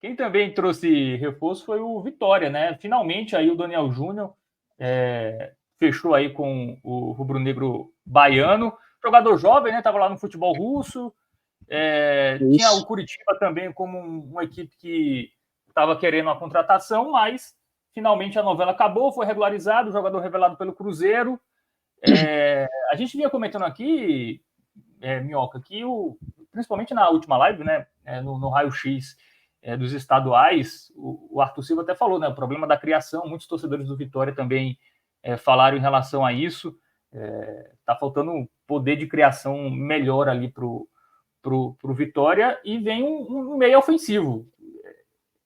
Quem também trouxe reforço foi o Vitória, né? Finalmente aí o Daniel Júnior fechou aí com o rubro-negro baiano, jogador jovem, né? Tava lá no futebol russo, tinha o Isso. Curitiba também como uma equipe que estava querendo uma contratação, mas finalmente a novela acabou, foi regularizado, o jogador revelado pelo Cruzeiro. A gente vinha comentando aqui, Minhoca, que principalmente na última live, né, no raio-x dos estaduais, o Arthur Silva até falou, né, o problema da criação, muitos torcedores do Vitória também falaram em relação a isso, tá faltando um poder de criação melhor ali pro Vitória, e vem um meio ofensivo.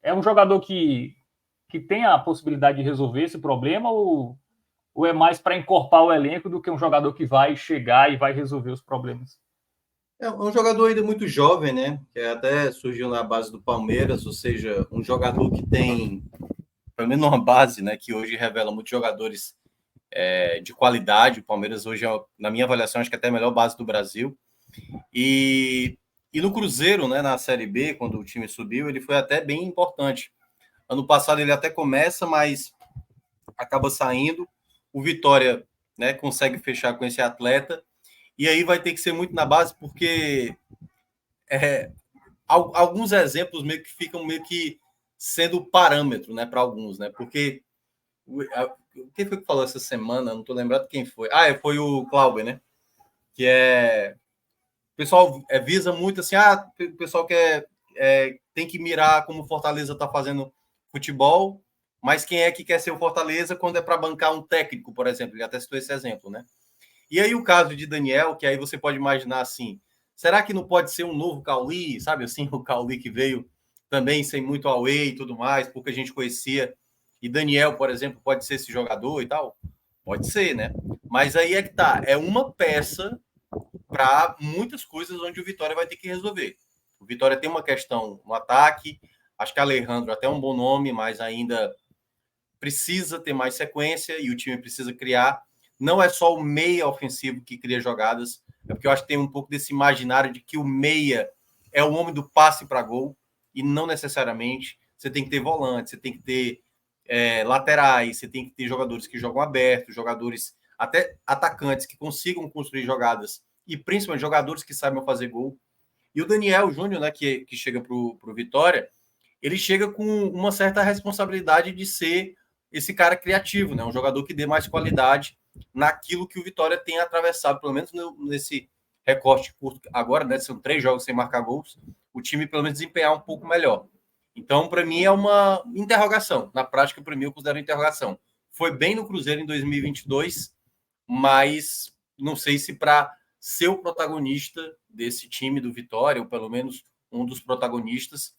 É um jogador que tem a possibilidade de resolver esse problema, ou é mais para encorpar o elenco do que um jogador que vai chegar e vai resolver os problemas? É um jogador ainda muito jovem, né? Que até surgiu na base do Palmeiras, ou seja, um jogador que tem, pelo menos uma base, né? Que hoje revela muitos jogadores de qualidade. O Palmeiras hoje, na minha avaliação, acho que é até a melhor base do Brasil. E no Cruzeiro, né? Na Série B, quando o time subiu, ele foi até bem importante. Ano passado ele até começa, mas acaba saindo. O Vitória, né? Consegue fechar com esse atleta. E aí vai ter que ser muito na base, porque alguns exemplos meio que ficam meio que sendo parâmetro, né, para alguns, né? Porque quem foi que falou essa semana? Não estou lembrado quem foi. Foi o Clauber, né? Que o pessoal visa muito assim, o pessoal quer tem que mirar como o Fortaleza está fazendo futebol, mas quem é que quer ser o Fortaleza quando é para bancar um técnico, por exemplo? Ele até citou esse exemplo, né? E aí o caso de Daniel, que aí você pode imaginar assim, será que não pode ser um novo Cauli, sabe assim, o Cauli que veio também sem muito away e tudo mais, porque a gente conhecia, e Daniel, por exemplo, pode ser esse jogador e tal? Pode ser, né? Mas aí é que tá, é uma peça para muitas coisas onde o Vitória vai ter que resolver. O Vitória tem uma questão no ataque, acho que Alejandro até é um bom nome, mas ainda precisa ter mais sequência e o time precisa criar. Não é só o meia ofensivo que cria jogadas, é porque eu acho que tem um pouco desse imaginário de que o meia é o homem do passe para gol, e não necessariamente. Você tem que ter volante, você tem que ter laterais, você tem que ter jogadores que jogam aberto, jogadores, até atacantes que consigam construir jogadas, e principalmente jogadores que saibam fazer gol. E o Daniel Júnior, né, que chega para o Vitória, ele chega com uma certa responsabilidade de ser esse cara criativo, né? Um jogador que dê mais qualidade naquilo que o Vitória tem atravessado, pelo menos nesse recorte curto agora, né? São 3 jogos sem marcar gols, o time pelo menos desempenhar um pouco melhor. Então, para mim, é uma interrogação. Na prática, para mim, eu considero interrogação. Foi bem no Cruzeiro em 2022, mas não sei se para ser o protagonista desse time do Vitória, ou pelo menos um dos protagonistas,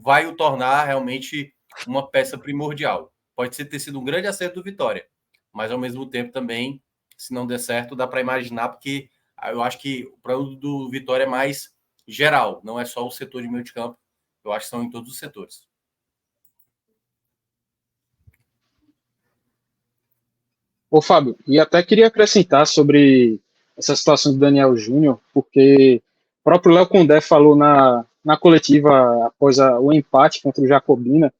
vai o tornar realmente uma peça primordial. Pode ser ter sido um grande acerto do Vitória, mas ao mesmo tempo também, se não der certo, dá para imaginar, porque eu acho que o problema do Vitória é mais geral, não é só o setor de meio de campo, eu acho que são em todos os setores. Ô, Fábio, e até queria acrescentar sobre essa situação do Daniel Júnior, porque o próprio Léo Condé falou na coletiva após o empate contra o Jacobina,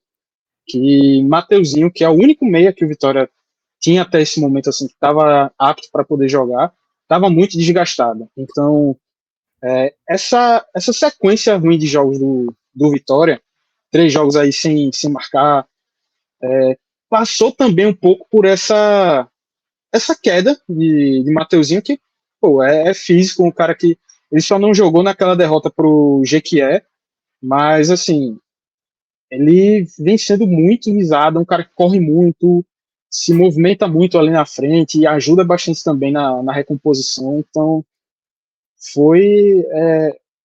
que Mateuzinho, que é o único meia que o Vitória tinha até esse momento, assim, que estava apto para poder jogar, estava muito desgastado. Então, essa sequência ruim de jogos do Vitória, 3 jogos aí sem marcar, passou também um pouco por essa queda de Mateuzinho, que pô, é físico, um cara que ele só não jogou naquela derrota pro Jequié, mas assim, ele vem sendo muito visado, um cara que corre muito, se movimenta muito ali na frente e ajuda bastante também na recomposição. Então, foi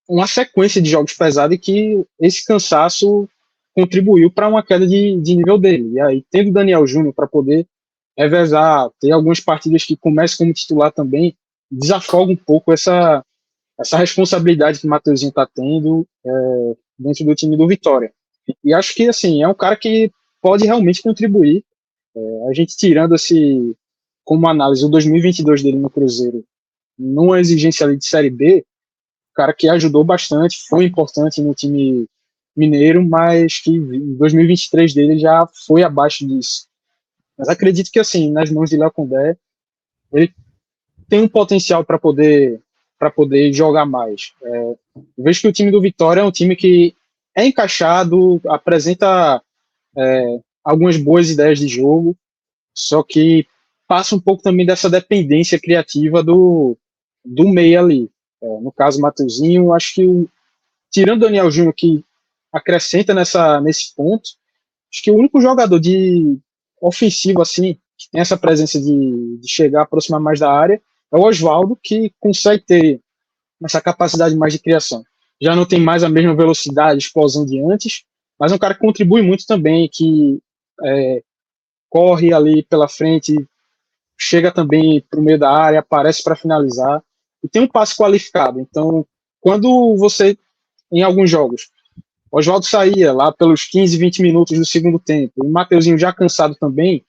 uma sequência de jogos pesados e que esse cansaço contribuiu para uma queda de nível dele. E aí, tendo o Daniel Júnior para poder revezar, ter algumas partidas que começam como titular também, desafoga um pouco essa responsabilidade que o Matheusinho está tendo dentro do time do Vitória. E acho que, assim, é um cara que pode realmente contribuir. A gente tirando como análise o 2022 dele no Cruzeiro, numa exigência ali de Série B, cara que ajudou bastante, foi importante Mineiro, mas que em 2023 dele já foi abaixo disso. Mas acredito que, assim, nas mãos de Léo Condé, ele tem um potencial para poder jogar mais. Eu vejo que o time do Vitória é um time que é encaixado, apresenta algumas boas ideias de jogo, só que passa um pouco também dessa dependência criativa do meia ali. No caso, o Mateuzinho, acho que tirando o Daniel Júnior, que acrescenta nesse ponto, acho que o único jogador de ofensivo assim, que tem essa presença de chegar, aproximar mais da área, é o Oswaldo, que consegue ter essa capacidade mais de criação. Já não tem mais a mesma velocidade, explosão de antes, mas é um cara que contribui muito também, que corre ali pela frente, chega também para o meio da área, aparece para finalizar, e tem um passe qualificado. Então, quando você, em alguns jogos, o Oswaldo saía lá pelos 15, 20 minutos do segundo tempo, o Mateuzinho já cansado também,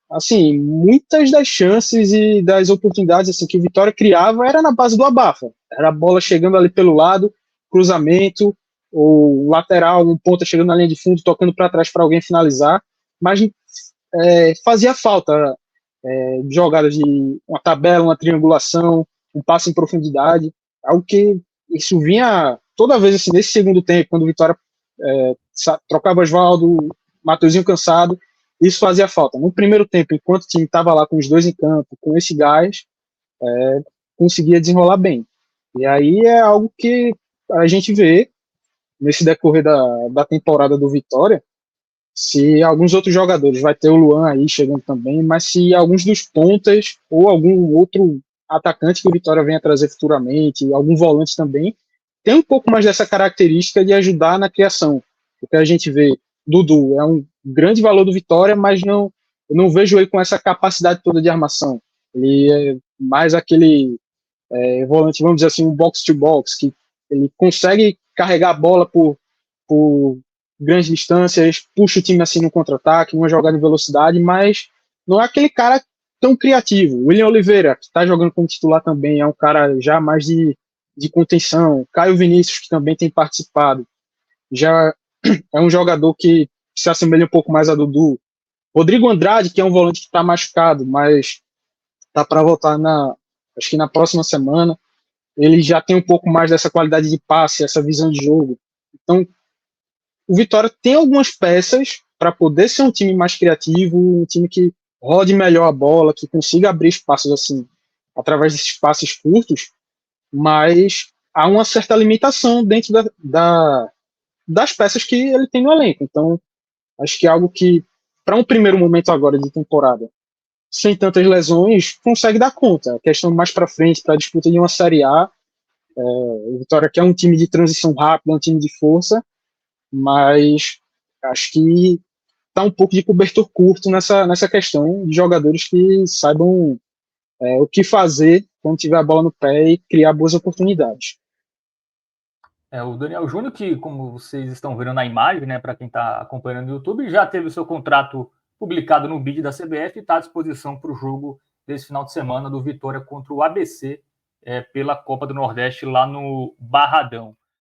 assim, muitas das chances e das oportunidades assim, que o Vitória criava era na base do abafa. Era a bola chegando ali pelo lado, cruzamento, ou lateral, um ponta chegando na linha de fundo, tocando para trás para alguém finalizar, mas fazia falta jogadas de uma tabela, uma triangulação, um passe em profundidade, algo que isso vinha toda vez assim, nesse segundo tempo, quando o Vitória trocava Oswaldo, Mateuzinho cansado, isso fazia falta. No primeiro tempo, enquanto o time estava lá com os dois em campo, com esse gás, conseguia desenrolar bem. E aí é algo que a gente vê nesse decorrer da temporada do Vitória, se alguns outros jogadores, vai ter o Luan aí chegando também, mas se alguns dos pontas ou algum outro atacante que o Vitória venha trazer futuramente, algum volante também, tem um pouco mais dessa característica de ajudar na criação. Porque a gente vê, Dudu é um grande valor do Vitória, mas eu não vejo ele com essa capacidade toda de armação. Ele é mais aquele volante, vamos dizer assim, um box-to-box, que ele consegue carregar a bola por grandes distâncias, puxa o time assim no contra-ataque, numa jogada de velocidade, mas não é aquele cara tão criativo. O William Oliveira, que está jogando como titular também, é um cara já mais de contenção. Caio Vinícius, que também tem participado, já é um jogador que se assemelha um pouco mais a Dudu. Rodrigo Andrade, que é um volante que está machucado, mas está para voltar acho que na próxima semana. Ele já tem um pouco mais dessa qualidade de passe, essa visão de jogo. Então, o Vitória tem algumas peças para poder ser um time mais criativo, um time que rode melhor a bola, que consiga abrir espaços assim, através desses passes curtos, mas há uma certa limitação dentro das peças que ele tem no elenco. Então, acho que é algo que, para um primeiro momento agora de temporada, sem tantas lesões, consegue dar conta. A questão mais para frente, para a disputa de uma Série A, o Vitória que é um time de transição rápida, um time de força, mas acho que está um pouco de cobertor curto nessa questão de jogadores que saibam o que fazer quando tiver a bola no pé e criar boas oportunidades. O Daniel Júnior, que, como vocês estão vendo na imagem, né, para quem está acompanhando no YouTube, já teve o seu contrato publicado no BID da CBF e está à disposição para o jogo desse final de semana do Vitória contra o ABC pela Copa do Nordeste lá no Barradão.